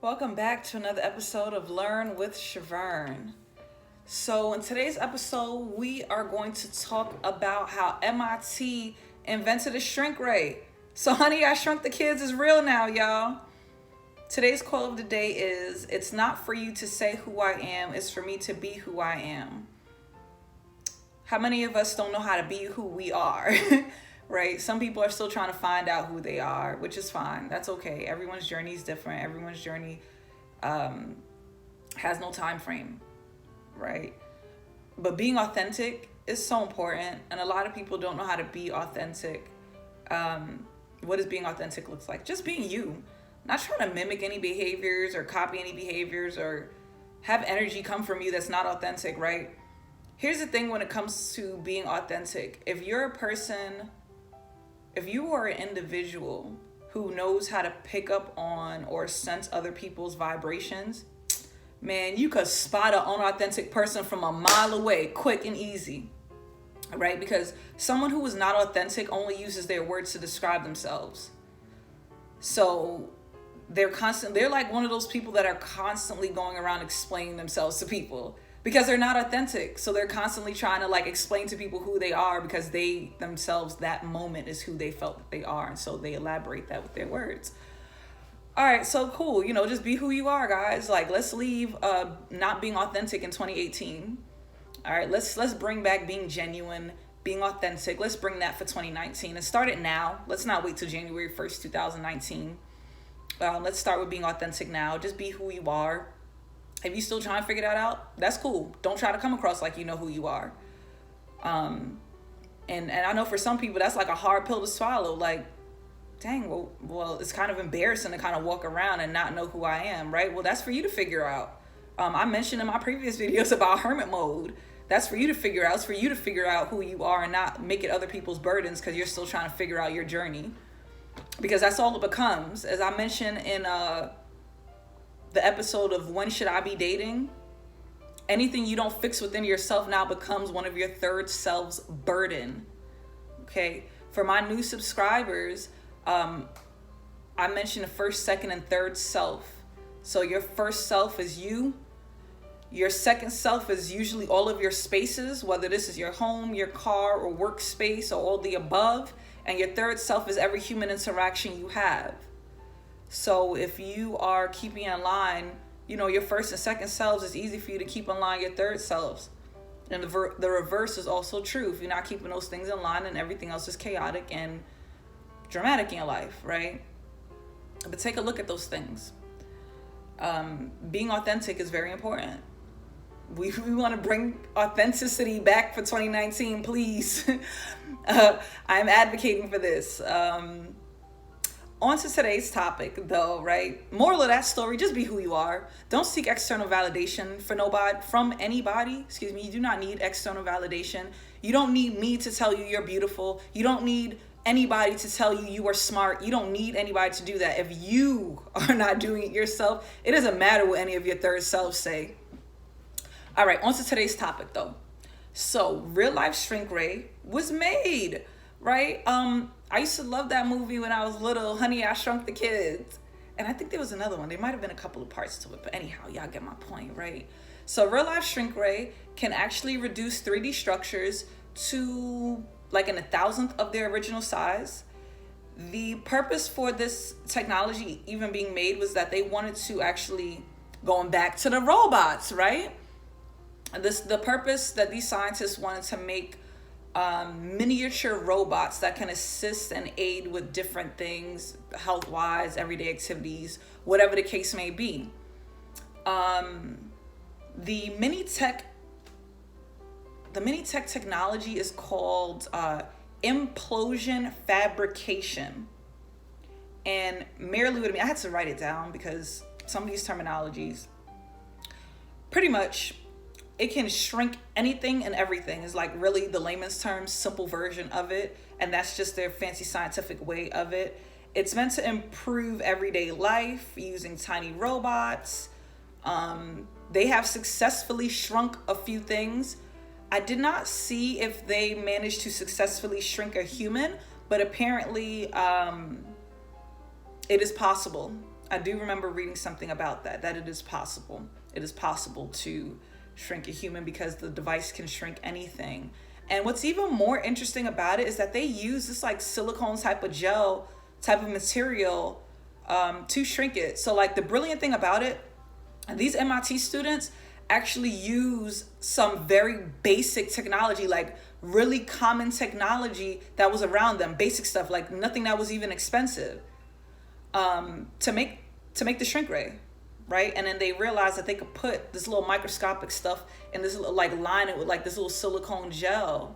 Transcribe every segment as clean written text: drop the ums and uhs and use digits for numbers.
Welcome back to another episode of Learn with Shavern. So, in today's episode, we are going to talk about how MIT invented a shrink ray. So, Honey, I Shrunk the Kids is real now, y'all. Today's quote of the day is: "It's not for you to say who I am, it's for me to be who I am." How many of us don't know how to be who we are? Right? Some people are still trying to find out who they are, which is fine. That's okay. Everyone's journey is different. Everyone's journey has no time frame, right? But being authentic is so important, and a lot of people don't know how to be authentic. What does being authentic looks like? Just being you, not trying to mimic any behaviors or copy any behaviors or have energy come from you that's not authentic, right? Here's the thing when it comes to being authentic. If you're a person, if you are an individual who knows how to pick up on or sense other people's vibrations, man, you could spot an unauthentic person from a mile away, quick and easy, right? Because someone who is not authentic only uses their words to describe themselves. So they're like one of those people that are constantly going around explaining themselves to people because they're not authentic. So they're constantly trying to like explain to people who they are because they themselves, that moment is who they felt that they are. And so they elaborate that with their words. All right, so cool. Just be who you are, guys. Like, let's leave not being authentic in 2018. All right, let's bring back being genuine, being authentic. Let's bring that for 2019 and start it now. Let's not wait till January 1st, 2019. Let's start with being authentic now. Just be who you are. If you still trying to figure that out, that's cool. Don't try to come across like you know who you are. And I know for some people that's like a hard pill to swallow. Like, dang, well, it's kind of embarrassing to kind of walk around and not know who I am, right? Well, that's for you to figure out. I mentioned in my previous videos about hermit mode. That's for you to figure out. It's for you to figure out who you are and not make it other people's burdens because you're still trying to figure out your journey. Because that's all it becomes. As I mentioned in the episode of When Should I Be Dating? Anything you don't fix within yourself now becomes one of your third self's burden. Okay? For my new subscribers, I mentioned the first, second, and third self. So your first self is you. Your second self is usually all of your spaces, whether this is your home, your car, or workspace, or all the above. And your third self is every human interaction you have. So if you are keeping in line, your first and second selves, it's easy for you to keep in line your third selves. And the reverse is also true. If you're not keeping those things in line, then everything else is chaotic and dramatic in your life, right? But take a look at those things. Being authentic is very important. We want to bring authenticity back for 2019, please. I'm advocating for this. On to today's topic, though, right? Moral of that story, just be who you are. Don't seek external validation from anybody. Excuse me. You do not need external validation. You don't need me to tell you you're beautiful. You don't need anybody to tell you you are smart. You don't need anybody to do that. If you are not doing it yourself, it doesn't matter what any of your third selves say. All right, on to today's topic, though. So, real life shrink ray was made, right? I used to love that movie when I was little, Honey, I Shrunk the Kids. And I think there was another one. There might have been a couple of parts to it. But anyhow, y'all get my point, right? So real life shrink ray can actually reduce 3D structures to like in 1,000th of their original size. The purpose for this technology even being made was that they wanted to actually, going back to the robots, right? The purpose that these scientists wanted to make miniature robots that can assist and aid with different things, health-wise, everyday activities, whatever the case may be. The mini tech technology is called implosion fabrication. And merely with me, I had to write it down because some of these terminologies, pretty much, it can shrink anything and everything is like really the layman's terms, simple version of it. And that's just their fancy scientific way of it. It's meant to improve everyday life using tiny robots. They have successfully shrunk a few things. I did not see if they managed to successfully shrink a human, but apparently it is possible. I do remember reading something about that it is possible. It is possible to shrink a human because the device can shrink anything. And what's even more interesting about it is that they use this like silicone type of gel type of material to shrink it. So like the brilliant thing about it, these MIT students actually use some very basic technology, like really common technology that was around them, basic stuff, like nothing that was even expensive, to make the shrink ray, right? And then they realized that they could put this little microscopic stuff in this little, like line it with like this little silicone gel,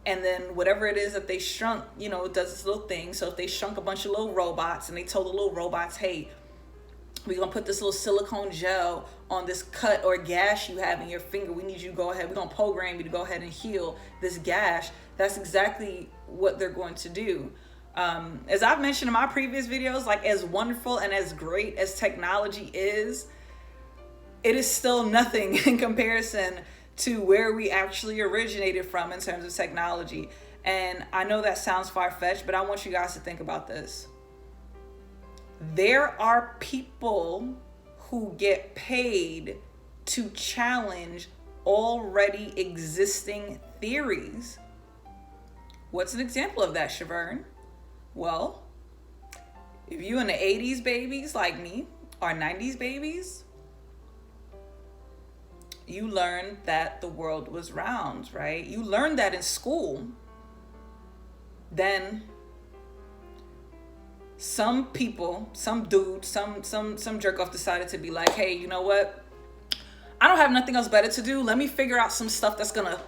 and then whatever it is that they shrunk, you know, it does this little thing. So if they shrunk a bunch of little robots and they told the little robots, hey, we're gonna put this little silicone gel on this cut or gash you have in your finger, we need you to go ahead, we're gonna program you to go ahead and heal this gash. That's exactly what they're going to do. As I've mentioned in my previous videos, like as wonderful and as great as technology is, it is still nothing in comparison to where we actually originated from in terms of technology. And I know that sounds far-fetched, but I want you guys to think about this. There are people who get paid to challenge already existing theories. What's an example of that, Shavern? Well, if you in the 80s babies like me, or 90s babies, you learned that the world was round, right? You learned that in school. Then some people, some dude, some jerk off decided to be like, hey, you know what? I don't have nothing else better to do. Let me figure out some stuff that's gonna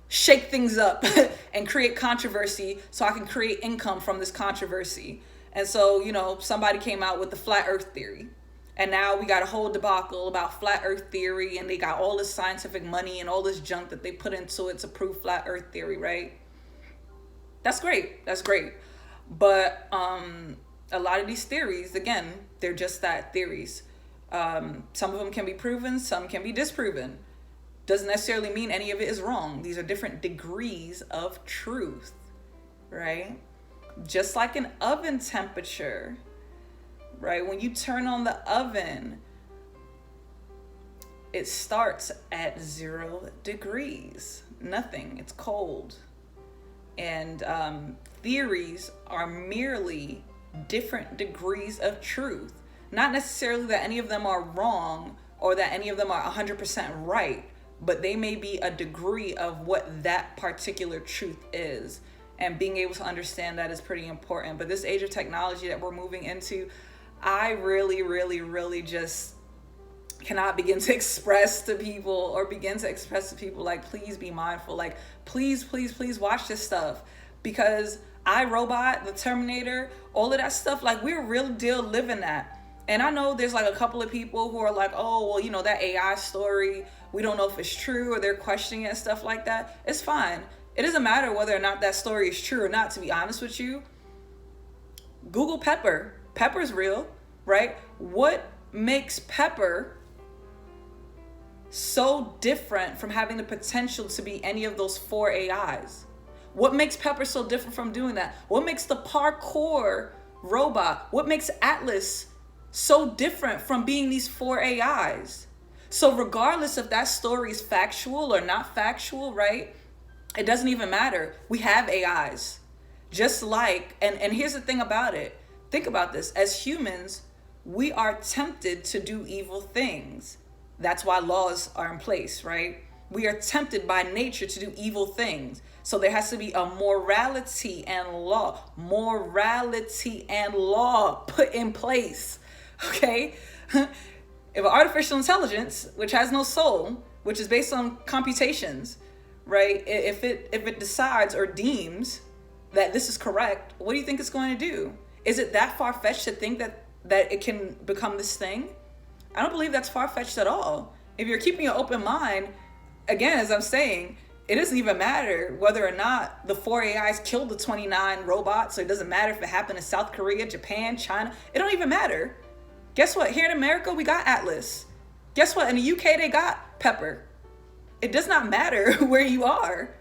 shake things up and create controversy so I can create income from this controversy. And so, you know, somebody came out with the flat earth theory. And now we got a whole debacle about flat earth theory, and they got all this scientific money and all this junk that they put into it to prove flat earth theory, right? That's great. That's great. But a lot of these theories, again, they're just that, theories. Some of them can be proven, some can be disproven. Doesn't necessarily mean any of it is wrong. These are different degrees of truth, right? Just like an oven temperature, right? When you turn on the oven, it starts at 0 degrees. Nothing. It's cold. And theories are merely different degrees of truth. Not necessarily that any of them are wrong or that any of them are 100% right, but they may be a degree of what that particular truth is. And being able to understand that is pretty important. But this age of technology that we're moving into, I really just cannot begin to express to people like, please be mindful. Like, please watch this stuff. Because iRobot, the Terminator, all of that stuff, like, we're real deal living that. And I know there's like a couple of people who are like, oh, well, you know, that AI story, we don't know if it's true, or they're questioning it and stuff like that. It's fine. It doesn't matter whether or not that story is true or not, to be honest with you. Google Pepper. Pepper's real, right? What makes Pepper so different from having the potential to be any of those 4 AIs? What makes Pepper so different from doing that? What makes the parkour robot, what makes Atlas so different from being these 4 AIs? So regardless if that story is factual or not factual, right? It doesn't even matter. We have AIs. Just like, and here's the thing about it. Think about this. As humans, we are tempted to do evil things. That's why laws are in place, right? We are tempted by nature to do evil things. So there has to be a morality and law put in place, okay? If an artificial intelligence, which has no soul, which is based on computations, right? If it decides or deems that this is correct, what do you think it's going to do? Is it that far-fetched to think that it can become this thing? I don't believe that's far-fetched at all. If you're keeping an open mind, again, as I'm saying, it doesn't even matter whether or not the 4 AIs killed the 29 robots, so it doesn't matter if it happened in South Korea, Japan, China. It don't even matter. Guess what? Here in America, we got Atlas. Guess what? In the UK, they got Pepper. It does not matter where you are.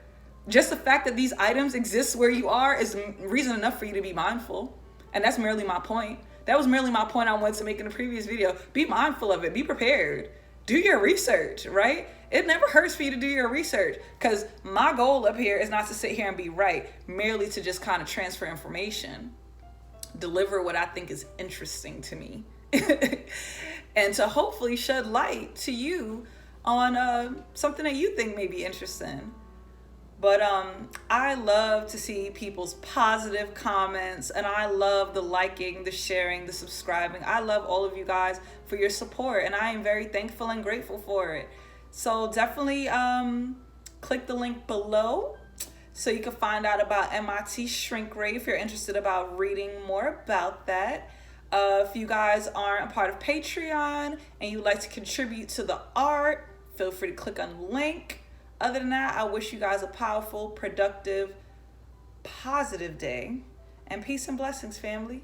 Just the fact that these items exist where you are is reason enough for you to be mindful. And that's merely my point. That was merely my point I wanted to make in the previous video. Be mindful of it. Be prepared. Do your research, right? It never hurts for you to do your research, because my goal up here is not to sit here and be right, merely to just kind of transfer information, deliver what I think is interesting to me, and to hopefully shed light to you on something that you think may be interesting. But I love to see people's positive comments, and I love the liking, the sharing, the subscribing. I love all of you guys for your support, and I am very thankful and grateful for it. So definitely click the link below so you can find out about MIT Shrink Ray if you're interested about reading more about that. If you guys aren't a part of Patreon and you'd like to contribute to the art, feel free to click on the link. Other than that, I wish you guys a powerful, productive, positive day. And peace and blessings, family.